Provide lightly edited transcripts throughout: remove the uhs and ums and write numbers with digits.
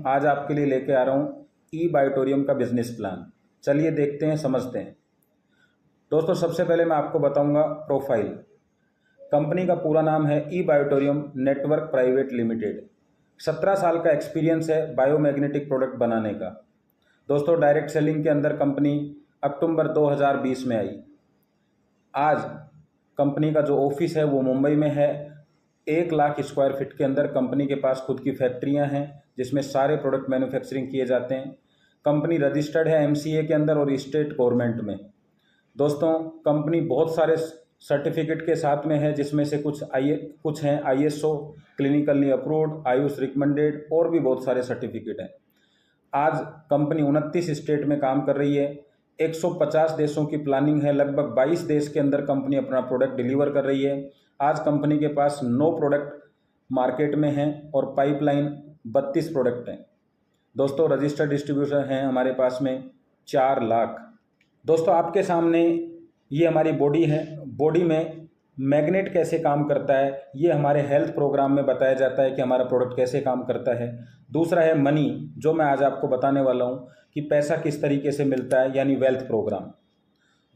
आज आपके लिए लेके आ रहा हूँ ई बायोटोरियम का बिजनेस प्लान। चलिए देखते हैं, समझते हैं। दोस्तों सबसे पहले मैं आपको बताऊंगा प्रोफाइल। कंपनी का पूरा नाम है ई बायोटोरियम नेटवर्क प्राइवेट लिमिटेड। 17 साल का एक्सपीरियंस है बायोमैग्नेटिक प्रोडक्ट बनाने का। दोस्तों डायरेक्ट सेलिंग के अंदर कंपनी अक्टूबर 2020 में आई। आज कंपनी का जो ऑफिस है वो मुंबई में है। 1 लाख स्क्वायर फीट के अंदर कंपनी के पास खुद की फैक्ट्रियां हैं जिसमें सारे प्रोडक्ट मैन्युफैक्चरिंग किए जाते हैं। कंपनी रजिस्टर्ड है एमसीए के अंदर और स्टेट गवर्नमेंट में। दोस्तों कंपनी बहुत सारे सर्टिफिकेट के साथ में है जिसमें से कुछ हैं ISO, clinically approved, Ayush recommended और भी बहुत सारे सर्टिफिकेट हैं। आज कंपनी 29 स्टेट में काम कर रही है। 150 देशों की प्लानिंग है। लगभग 22 देश के अंदर कंपनी अपना प्रोडक्ट डिलीवर कर रही है। आज कंपनी के पास 9 प्रोडक्ट मार्केट में हैं और पाइपलाइन 32 प्रोडक्ट हैं। दोस्तों रजिस्टर्ड डिस्ट्रीब्यूटर हैं हमारे पास में 4 लाख। दोस्तों आपके सामने ये हमारी बॉडी है। बॉडी में मैग्नेट कैसे काम करता है ये हमारे हेल्थ प्रोग्राम में बताया जाता है कि हमारा प्रोडक्ट कैसे काम करता है। दूसरा है मनी, जो मैं आज आपको बताने वाला हूँ कि पैसा किस तरीके से मिलता है, यानी वेल्थ प्रोग्राम।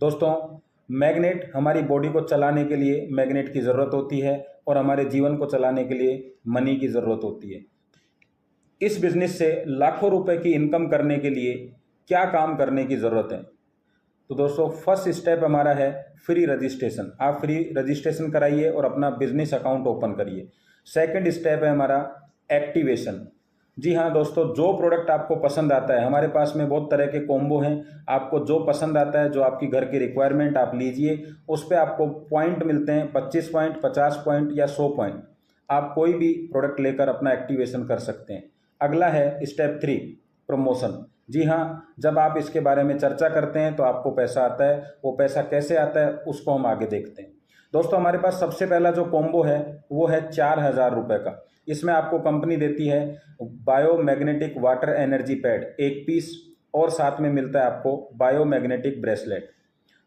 दोस्तों मैग्नेट हमारी बॉडी को चलाने के लिए मैग्नेट की ज़रूरत होती है और हमारे जीवन को चलाने के लिए मनी की ज़रूरत होती है। इस बिज़नेस से लाखों रुपए की इनकम करने के लिए क्या काम करने की ज़रूरत है? तो दोस्तों फर्स्ट स्टेप हमारा है फ्री रजिस्ट्रेशन। आप फ्री रजिस्ट्रेशन कराइए और अपना बिजनेस अकाउंट ओपन करिए। सेकंड स्टेप है हमारा एक्टिवेशन। जी हाँ दोस्तों, जो प्रोडक्ट आपको पसंद आता है, हमारे पास में बहुत तरह के कॉम्बो हैं। आपको जो पसंद आता है, जो आपकी घर की रिक्वायरमेंट, आप लीजिए। उस पर आपको पॉइंट मिलते हैं 25 पॉइंट, 50 पॉइंट या 100 पॉइंट। आप कोई भी प्रोडक्ट लेकर अपना एक्टिवेशन कर सकते हैं। अगला है स्टेप 3 प्रमोशन। जी हाँ, जब आप इसके बारे में चर्चा करते हैं तो आपको पैसा आता है। वो पैसा कैसे आता है उसको हम आगे देखते हैं। दोस्तों हमारे पास सबसे पहला जो कॉम्बो है वो है 4000 रुपये का। इसमें आपको कंपनी देती है biomagnetic water energy pad 1 piece और साथ में मिलता है आपको बायोमैग्नेटिक ब्रेसलेट।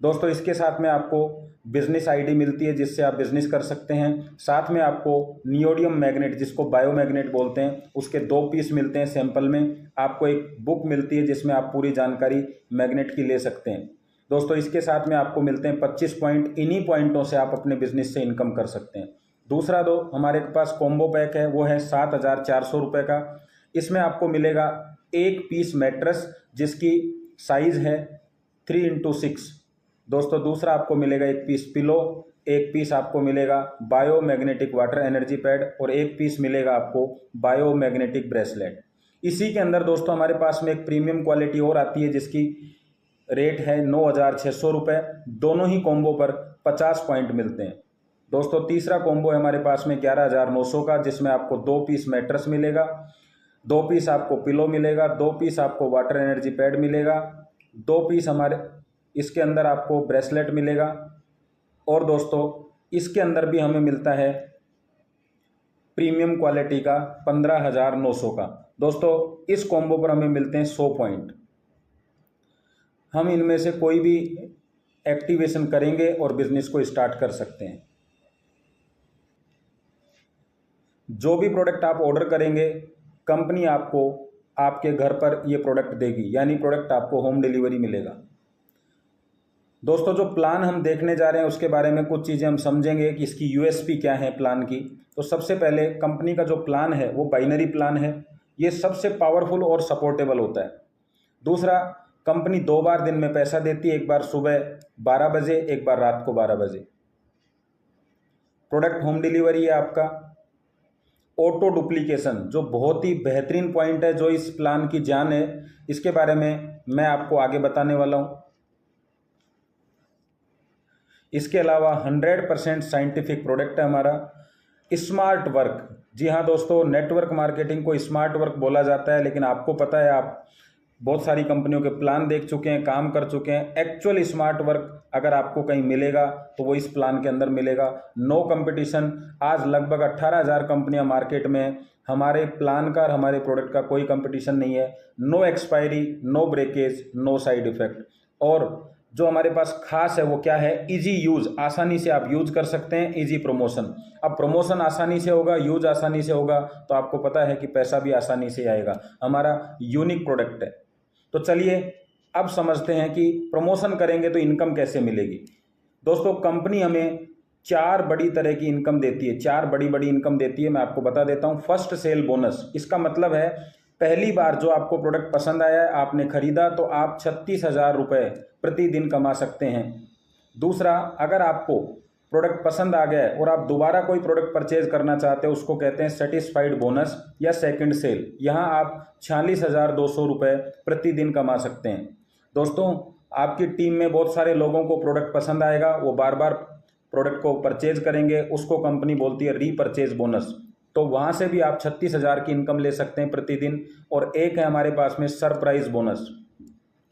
दोस्तों इसके साथ में आपको बिजनेस आईडी मिलती है जिससे आप बिजनेस कर सकते हैं। साथ में आपको नियोडियम मैग्नेट, जिसको बायोमैग्नेट बोलते हैं, उसके 2 पीस मिलते हैं सैंपल में। आपको एक बुक मिलती है जिसमें आप पूरी जानकारी मैग्नेट की ले सकते हैं। दोस्तों इसके साथ में आपको मिलते हैं 25 पॉइंट। इन्हीं पॉइंटों से आप अपने बिजनेस से इनकम कर सकते हैं। दूसरा हमारे पास कॉम्बो पैक है, वो है 7400 रुपये का। इसमें आपको मिलेगा 1 पीस मैट्रेस जिसकी साइज है 3x6। दोस्तों दूसरा आपको मिलेगा 1 पीस पिलो, 1 पीस आपको मिलेगा बायोमैग्नेटिक वाटर एनर्जी पैड और 1 पीस मिलेगा आपको बायोमैग्नेटिक ब्रेसलेट। इसी के अंदर दोस्तों हमारे पास में एक प्रीमियम क्वालिटी और आती है जिसकी रेट है 9600 रुपये। दोनों ही कॉम्बो पर 50 पॉइंट मिलते हैं। दोस्तों तीसरा कॉम्बो है हमारे पास में 11900 का, जिसमें आपको 2 पीस मैट्रेस मिलेगा, 2 पीस आपको पिलो मिलेगा, 2 पीस आपको वाटर एनर्जी पैड मिलेगा, 2 पीस हमारे इसके अंदर आपको ब्रेसलेट मिलेगा। और दोस्तों इसके अंदर भी हमें मिलता है प्रीमियम क्वालिटी का 15900 का। दोस्तों इस कॉम्बो पर हमें मिलते हैं 100 पॉइंट। हम इनमें से कोई भी एक्टिवेशन करेंगे और बिजनेस को स्टार्ट कर सकते हैं। जो भी प्रोडक्ट आप ऑर्डर करेंगे कंपनी आपको आपके घर पर ये प्रोडक्ट देगी, यानी प्रोडक्ट आपको होम डिलीवरी मिलेगा। दोस्तों जो प्लान हम देखने जा रहे हैं उसके बारे में कुछ चीज़ें हम समझेंगे कि इसकी यूएसपी क्या है प्लान की। तो सबसे पहले कंपनी का जो प्लान है वो बाइनरी प्लान है। ये सबसे पावरफुल और सपोर्टेबल होता है। दूसरा, कंपनी 2 बार दिन में पैसा देती है, एक बार सुबह 12 बजे, एक बार रात को 12 बजे। प्रोडक्ट होम डिलीवरी है आपका। ऑटो डुप्लीकेशन जो बहुत ही बेहतरीन पॉइंट है, जो इस प्लान की जान है, इसके बारे में मैं आपको आगे बताने वाला हूँ। इसके अलावा 100% साइंटिफिक प्रोडक्ट है हमारा। स्मार्ट वर्क, जी हाँ दोस्तों, नेटवर्क मार्केटिंग को स्मार्ट वर्क बोला जाता है, लेकिन आपको पता है आप बहुत सारी कंपनियों के प्लान देख चुके हैं, काम कर चुके हैं। एक्चुअल स्मार्ट वर्क अगर आपको कहीं मिलेगा तो वो इस प्लान के अंदर मिलेगा। No competition. आज लगभग 18,000 कंपनियां मार्केट में हैं। हमारे प्लान का और हमारे प्रोडक्ट का कोई कंपटीशन नहीं है। No expiry, no breakage, no side effect. और जो हमारे पास खास है वो क्या है, इजी यूज, आसानी से आप यूज कर सकते हैं, इजी प्रमोशन। अब प्रमोशन आसानी से होगा, यूज आसानी से होगा, तो आपको पता है कि पैसा भी आसानी से आएगा। हमारा यूनिक प्रोडक्ट है। तो चलिए अब समझते हैं कि प्रमोशन करेंगे तो इनकम कैसे मिलेगी। दोस्तों कंपनी हमें 4 बड़ी तरह की इनकम देती है, 4 बड़ी बड़ी इनकम देती है। मैं आपको बता देता हूँ। फर्स्ट सेल बोनस, इसका मतलब है पहली बार जो आपको प्रोडक्ट पसंद आया है, आपने खरीदा, तो आप 36,000 रुपये प्रतिदिन कमा सकते हैं। दूसरा, अगर आपको प्रोडक्ट पसंद आ गया है और आप दोबारा कोई प्रोडक्ट परचेज करना चाहते हैं, उसको कहते हैं सेटिस्फाइड बोनस या सेकंड सेल। यहाँ आप 46,200 रुपये प्रतिदिन कमा सकते हैं। दोस्तों आपकी टीम में बहुत सारे लोगों को प्रोडक्ट पसंद आएगा, वो बार बार प्रोडक्ट को परचेज करेंगे, उसको कंपनी बोलती है रीपरचेज बोनस। तो वहाँ से भी आप 36,000 की इनकम ले सकते हैं प्रतिदिन। और एक है हमारे पास में सरप्राइज बोनस।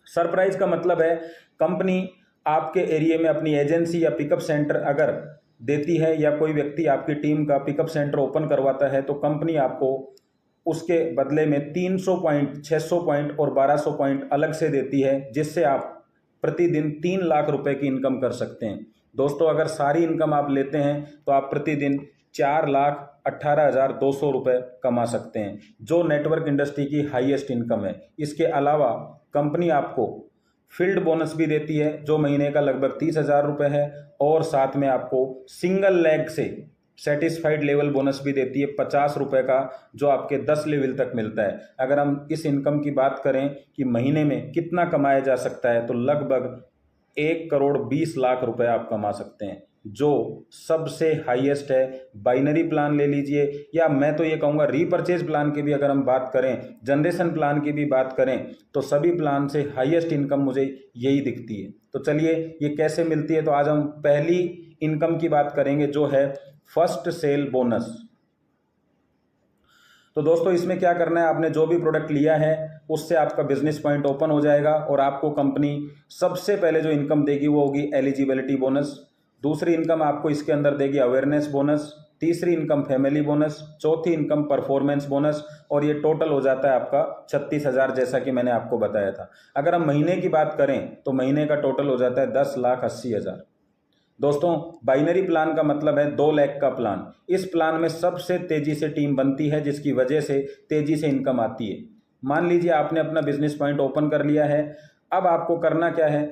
सरप्राइज का मतलब है कंपनी आपके एरिया में अपनी एजेंसी या पिकअप सेंटर अगर देती है, या कोई व्यक्ति आपकी टीम का पिकअप सेंटर ओपन करवाता है, तो कंपनी आपको उसके बदले में 300 पॉइंट, 600 पॉइंट और 1200 पॉइंट अलग से देती है, जिससे आप प्रतिदिन 3 लाख रुपए की इनकम कर सकते हैं। दोस्तों अगर सारी इनकम आप लेते हैं तो आप प्रतिदिन 4,18,200 रुपये कमा सकते हैं, जो नेटवर्क इंडस्ट्री की हाईएस्ट इनकम है। इसके अलावा कंपनी आपको फील्ड बोनस भी देती है, जो महीने का लगभग 30,000 रुपये है, और साथ में आपको सिंगल लेग से सेटिस्फाइड लेवल बोनस भी देती है 50 रुपये का, जो आपके 10 लेवल तक मिलता है। अगर हम इस इनकम की बात करें कि महीने में कितना कमाया जा सकता है, तो लगभग 1,20,00,000 रुपये आप कमा सकते हैं, जो सबसे हाईएस्ट है। बाइनरी प्लान ले लीजिए, या मैं तो ये कहूँगा रीपरचेज प्लान की भी अगर हम बात करें, जनरेशन प्लान की भी बात करें, तो सभी प्लान से हाईएस्ट इनकम मुझे यही दिखती है। तो चलिए ये कैसे मिलती है, तो आज हम पहली इनकम की बात करेंगे, जो है फर्स्ट सेल बोनस। तो दोस्तों इसमें क्या करना है, आपने जो भी प्रोडक्ट लिया है उससे आपका बिजनेस पॉइंट ओपन हो जाएगा, और आपको कंपनी सबसे पहले जो इनकम देगी वो होगी एलिजिबिलिटी बोनस। दूसरी इनकम आपको इसके अंदर देगी अवेयरनेस बोनस। तीसरी इनकम फैमिली बोनस। चौथी इनकम परफॉर्मेंस बोनस। और ये टोटल हो जाता है आपका 36,000, जैसा कि मैंने आपको बताया था। अगर हम महीने की बात करें तो महीने का टोटल हो जाता है 10,80,000। दोस्तों बाइनरी प्लान का मतलब है 2 लाख का प्लान। इस प्लान में सबसे तेजी से टीम बनती है, जिसकी वजह से तेजी से इनकम आती है। मान लीजिए आपने अपना बिजनेस पॉइंट ओपन कर लिया है। अब आपको करना क्या है,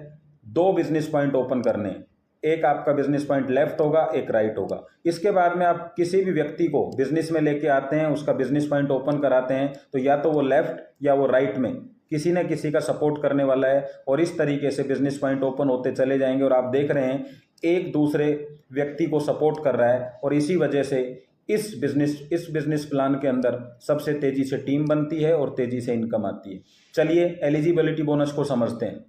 2 बिजनेस पॉइंट ओपन करने हैं। एक आपका बिजनेस पॉइंट लेफ्ट होगा, एक राइट होगा। इसके बाद में आप किसी भी व्यक्ति को बिजनेस में लेके आते हैं, उसका बिजनेस पॉइंट ओपन कराते हैं, तो या तो वो लेफ्ट या वो राइट में किसी न किसी का सपोर्ट करने वाला है, और इस तरीके से बिजनेस पॉइंट ओपन होते चले जाएंगे। और आप देख रहे हैं एक दूसरे व्यक्ति को सपोर्ट कर रहा है, और इसी वजह से इस बिजनेस प्लान के अंदर सबसे तेजी से टीम बनती है और तेजी से इनकम आती है। चलिए एलिजिबिलिटी बोनस को समझते हैं।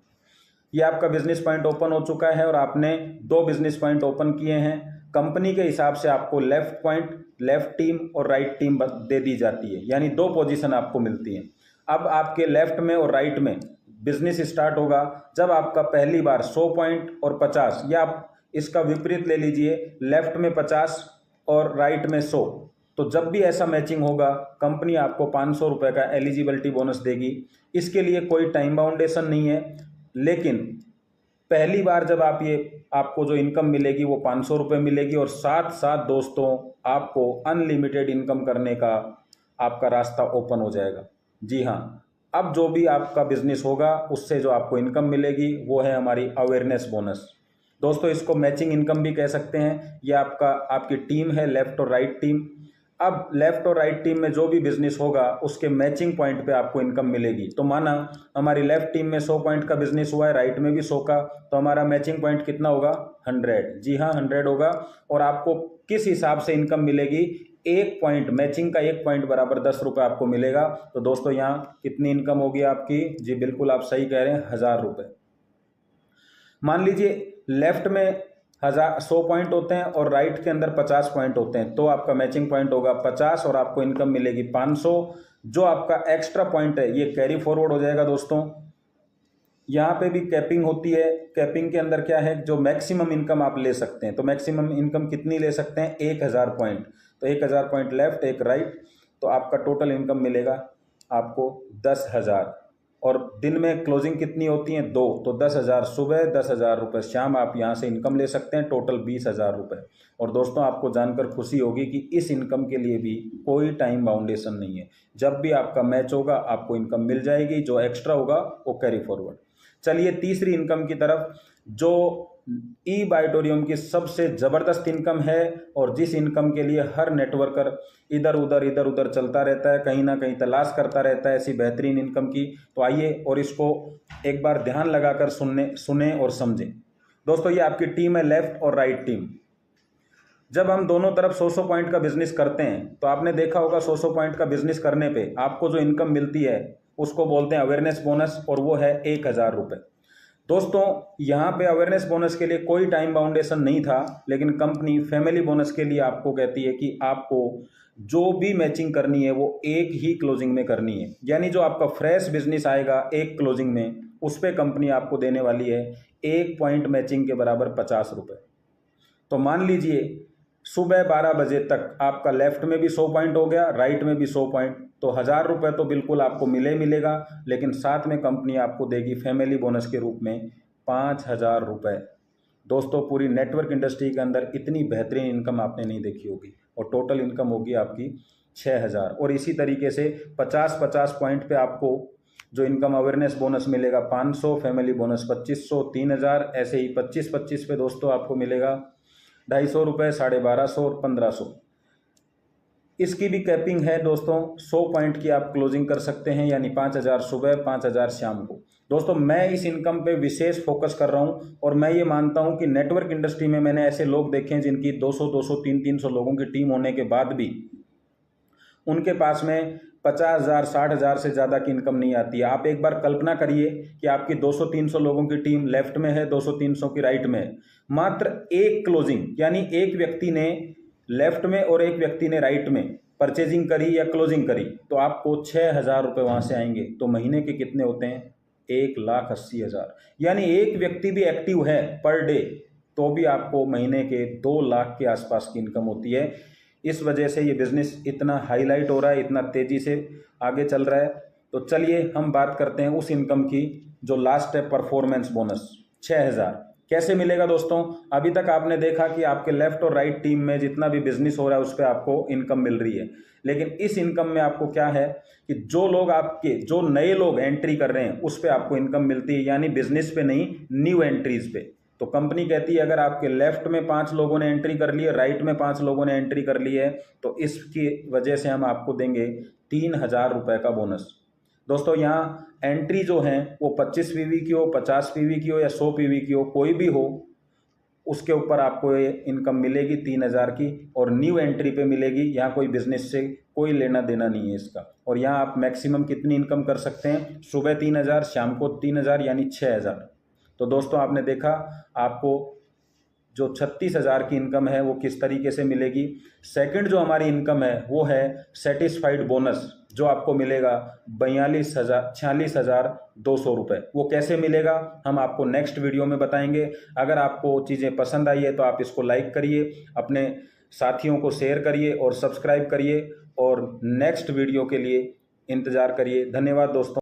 ये आपका बिजनेस पॉइंट ओपन हो चुका है और आपने 2 बिजनेस पॉइंट ओपन किए हैं। कंपनी के हिसाब से आपको लेफ्ट पॉइंट, लेफ्ट टीम और राइट टीम दे दी जाती है, यानी 2 पोजीशन आपको मिलती हैं। अब आपके लेफ्ट में और राइट में बिजनेस स्टार्ट होगा जब आपका पहली बार 100 पॉइंट और 50, या आप इसका विपरीत ले लीजिए, लेफ्ट में 50 और राइट में 100। तो जब भी ऐसा मैचिंग होगा, कंपनी आपको 500 रुपये का एलिजिबिलिटी बोनस देगी। इसके लिए कोई टाइम बाउंडेशन नहीं है, लेकिन पहली बार जब आपको जो इनकम मिलेगी वो 500 रुपये मिलेगी, और साथ साथ दोस्तों आपको अनलिमिटेड इनकम करने का आपका रास्ता ओपन हो जाएगा। जी हाँ, अब जो भी आपका बिजनेस होगा उससे जो आपको इनकम मिलेगी वो है हमारी अवेयरनेस बोनस। दोस्तों इसको मैचिंग इनकम भी कह सकते हैं। ये आपकी टीम है, लेफ्ट और राइट टीम। अब लेफ्ट और राइट टीम में जो भी बिजनेस होगा उसके मैचिंग पॉइंट पे आपको इनकम मिलेगी। तो माना हमारी लेफ्ट टीम में 100 पॉइंट का बिजनेस हुआ है, राइट में भी 100 का, तो हमारा मैचिंग पॉइंट कितना होगा, 100। जी हाँ, 100 होगा। और आपको किस हिसाब से इनकम मिलेगी, 1 पॉइंट, मैचिंग का 1 पॉइंट बराबर 10 रुपये आपको मिलेगा। तो दोस्तों यहाँ कितनी इनकम होगी आपकी, जी बिल्कुल आप सही कह रहे हैं, 1000 रुपये। मान लीजिए लेफ्ट में 100 पॉइंट होते हैं और राइट के अंदर 50 पॉइंट होते हैं, तो आपका मैचिंग पॉइंट होगा 50 और आपको इनकम मिलेगी 500। जो आपका एक्स्ट्रा पॉइंट है ये कैरी फॉरवर्ड हो जाएगा। दोस्तों यहाँ पे भी कैपिंग होती है। कैपिंग के अंदर क्या है, जो मैक्सिमम इनकम आप ले सकते हैं, तो मैक्सिमम इनकम कितनी ले सकते हैं, 1000 पॉइंट। तो 1000 पॉइंट लेफ्ट, एक राइट, तो आपका टोटल इनकम मिलेगा आपको 10,000। और दिन में क्लोजिंग कितनी होती है 2, तो 10,000 सुबह 10,000 रुपये शाम आप यहाँ से इनकम ले सकते हैं, टोटल 20,000 रुपये। और दोस्तों आपको जानकर खुशी होगी कि इस इनकम के लिए भी कोई टाइम बाउंडेशन नहीं है, जब भी आपका मैच होगा आपको इनकम मिल जाएगी, जो एक्स्ट्रा होगा वो कैरी फॉरवर्ड। चलिए तीसरी इनकम की तरफ, जो ई बायोटोरियम की सबसे ज़बरदस्त इनकम है और जिस इनकम के लिए हर नेटवर्कर इधर उधर चलता रहता है, कहीं ना कहीं तलाश करता रहता है ऐसी बेहतरीन इनकम की। तो आइए और इसको एक बार ध्यान लगाकर सुने और समझें। दोस्तों ये आपकी टीम है, लेफ्ट और राइट टीम। जब हम दोनों तरफ 100 पॉइंट का बिजनेस करते हैं तो आपने देखा होगा 100 पॉइंट का बिजनेस करने पे आपको जो इनकम मिलती है उसको बोलते हैं अवेयरनेस बोनस, और वो है 1,000 रुपये। दोस्तों यहाँ पे अवेयरनेस बोनस के लिए कोई टाइम बाउंडेशन नहीं था, लेकिन कंपनी फैमिली बोनस के लिए आपको कहती है कि आपको जो भी मैचिंग करनी है वो एक ही क्लोजिंग में करनी है, यानी जो आपका फ्रेश बिजनेस आएगा एक क्लोजिंग में उस पर कंपनी आपको देने वाली है 1 पॉइंट मैचिंग के बराबर 50 रुपये। तो मान लीजिए सुबह 12 बजे तक आपका लेफ्ट में भी 100 पॉइंट हो गया, राइट में भी 100 पॉइंट, तो 1,000 रुपये तो बिल्कुल आपको मिलेगा, लेकिन साथ में कंपनी आपको देगी फैमिली बोनस के रूप में 5,000 रुपये। दोस्तों पूरी नेटवर्क इंडस्ट्री के अंदर इतनी बेहतरीन इनकम आपने नहीं देखी होगी, और टोटल इनकम होगी आपकी 6,000। और इसी तरीके से 50-50 पॉइंट पे आपको जो इनकम अवेयरनेस बोनस मिलेगा 500, फैमिली बोनस 2,500, 3,000, ऐसे ही 25-25 पे दोस्तों आपको मिलेगा 250 रुपये, 1,250 और 1,500। इसकी भी कैपिंग है दोस्तों, 100 पॉइंट की आप क्लोजिंग कर सकते हैं, यानी 5,000 सुबह 5,000 शाम को। दोस्तों मैं इस इनकम पे विशेष फोकस कर रहा हूं, और मैं ये मानता हूं कि नेटवर्क इंडस्ट्री में मैंने ऐसे लोग देखे हैं जिनकी 200, 300 लोगों की टीम होने के बाद भी उनके पास में 50,000, 60,000 से ज़्यादा की इनकम नहीं आती है। आप एक बार कल्पना करिए कि आपकी 200-300 लोगों की टीम लेफ्ट में है, 200-300 की राइट में है, मात्र एक क्लोजिंग, यानी एक व्यक्ति ने लेफ्ट में और एक व्यक्ति ने राइट में परचेजिंग करी या क्लोजिंग करी, तो आपको 6,000 रुपये वहाँ से आएंगे। तो महीने के कितने होते हैं 1,80,000, यानी एक व्यक्ति भी एक्टिव है पर डे तो भी आपको महीने के 2 लाख के आसपास की इनकम होती है। इस वजह से ये बिज़नेस इतना हाईलाइट हो रहा है, इतना तेज़ी से आगे चल रहा है। तो चलिए हम बात करते हैं उस इनकम की जो लास्ट है, परफॉर्मेंस बोनस 6,000 कैसे मिलेगा। दोस्तों अभी तक आपने देखा कि आपके लेफ्ट और राइट टीम में जितना भी बिजनेस हो रहा है उस पर आपको इनकम मिल रही है, लेकिन इस इनकम में आपको क्या है कि जो नए लोग एंट्री कर रहे हैं उस पर आपको इनकम मिलती है, यानी बिजनेस पे नहीं, न्यू एंट्रीज पे। तो कंपनी कहती है अगर आपके लेफ्ट में 5 लोगों ने एंट्री कर ली है, राइट में 5 लोगों ने एंट्री कर ली है, तो इसकी वजह से हम आपको देंगे 3,000 रुपये का बोनस। दोस्तों यहाँ एंट्री जो है वो 25 पीवी की हो, 50 पीवी की हो या 100 पीवी की हो, कोई भी हो, उसके ऊपर आपको ये इनकम मिलेगी 3,000 की, और न्यू एंट्री पे मिलेगी। यहाँ कोई बिजनेस से कोई लेना देना नहीं है इसका। और यहाँ आप मैक्सिमम कितनी इनकम कर सकते हैं, सुबह 3,000, शाम को 3,000, यानी 6,000। तो दोस्तों आपने देखा आपको जो 36,000 की इनकम है वो किस तरीके से मिलेगी। सेकंड जो हमारी इनकम है वो है सेटिस्फाइड बोनस, जो आपको मिलेगा 46,200 रुपये। वो कैसे मिलेगा हम आपको नेक्स्ट वीडियो में बताएंगे। अगर आपको चीज़ें पसंद आई है तो आप इसको लाइक करिए, अपने साथियों को शेयर करिए और सब्सक्राइब करिए, और नेक्स्ट वीडियो के लिए इंतज़ार करिए। धन्यवाद दोस्तों।